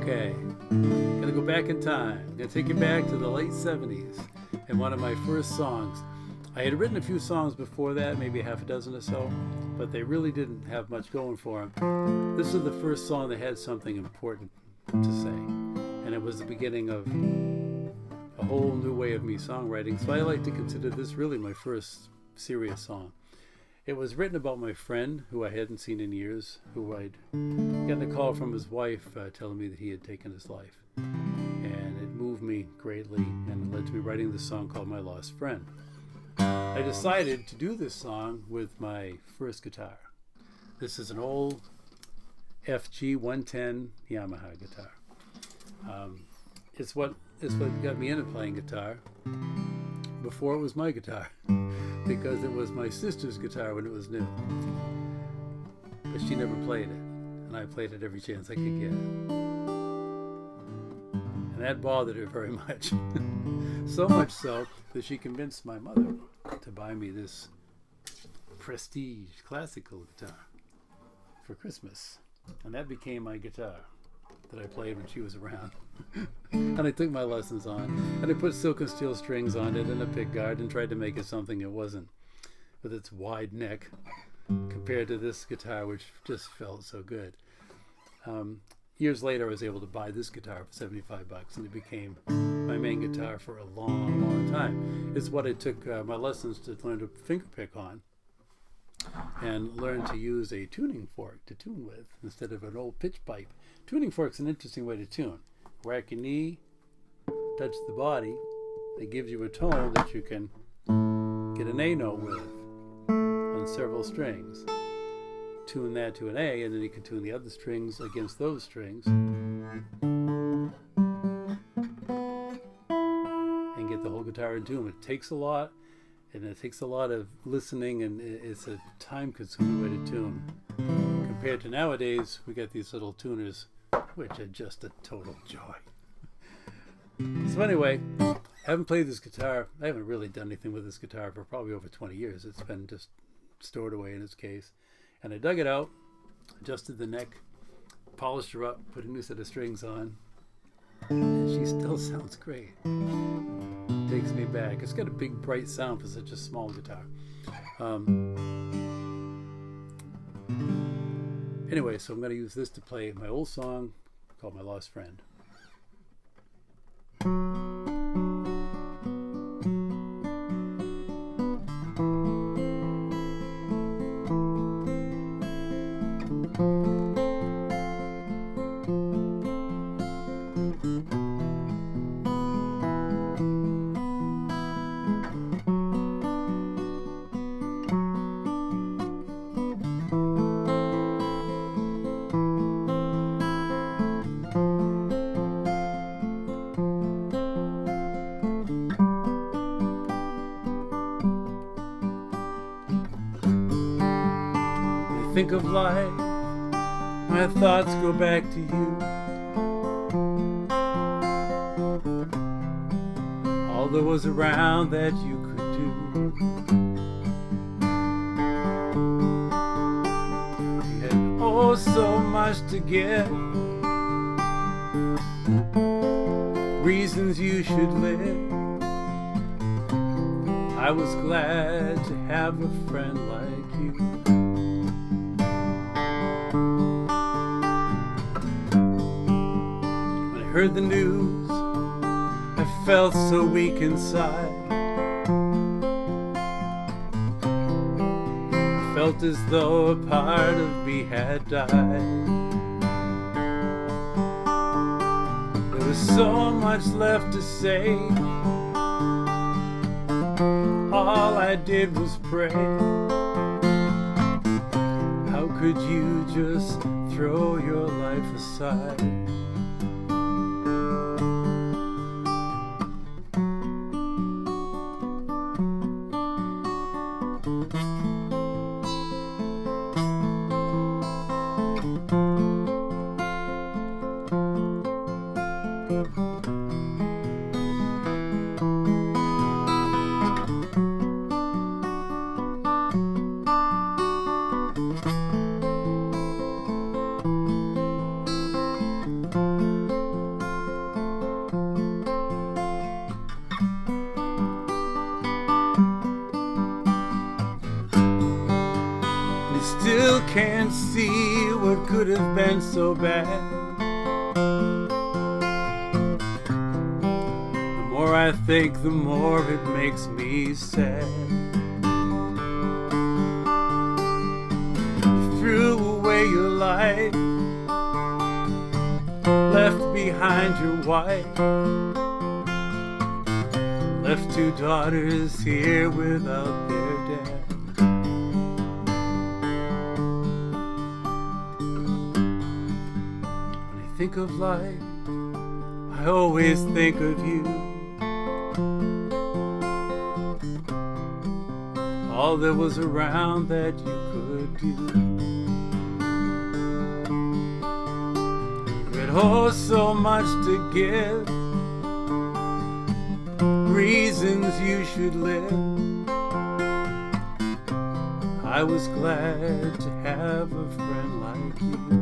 Okay, gonna go back in time. Gonna take you back to the late 70s and one of my first songs. I had written a few songs before that, maybe half a dozen or so, but they really didn't have much going for them. This is the first song that had something important to say, and it was the beginning of a whole new way of me songwriting, so I like to consider this really my first serious song. It was written about my friend who I hadn't seen in years, who I'd gotten a call from his wife telling me that he had taken his life. And it moved me greatly and led to me writing this song called My Lost Friend. I decided to do this song with my first guitar. This is an old FG 110 Yamaha guitar. It's what got me into playing guitar before it was my guitar, because it was my sister's guitar when it was new. But she never played it, and I played it every chance I could get. And that bothered her very much. So much so that she convinced my mother to buy me this Prestige classical guitar for Christmas. And that became my guitar that I played when she was around. And I took my lessons on, and I put silk and steel strings on it and a pickguard and tried to make it something it wasn't, with its wide neck compared to this guitar, which just felt so good. Years later, I was able to buy this guitar for $75, and it became my main guitar for a long, long time. It's what I took my lessons to learn to fingerpick on and learn to use a tuning fork to tune with instead of an old pitch pipe. Tuning fork's an interesting way to tune. Whack your knee, touch the body. It gives you a tone that you can get an A note with on several strings. Tune that to an A, and then you can tune the other strings against those strings and get the whole guitar in tune. It takes a lot, and it takes a lot of listening, and it's a time-consuming way to tune. Compared to nowadays, we got these little tuners, which are just a total joy. So anyway, I haven't played this guitar. I haven't really done anything with this guitar for probably over 20 years. It's been just stored away in its case. And I dug it out, adjusted the neck, polished her up, put a new set of strings on, and she still sounds great. Takes me back. It's got a big, bright sound for such a small guitar. Anyway, so I'm going to use this to play my old song called My Lost Friend. Think of life, my thoughts go back to you. All there was around that you could do. You had oh so much to give, reasons you should live. I was glad to have a friend like you. Heard the news, I felt so weak inside. I felt as though a part of me had died. There was so much left to say. All I did was pray. How could you just throw your life aside? can't see what could have been so bad. The more I think, the more it makes me sad. You threw away your life, left behind your wife, left two daughters here without their dad. When I think of life, I always think of you. All there was around that you could do. You had oh so much to give, reasons you should live. I was glad to have a friend like you.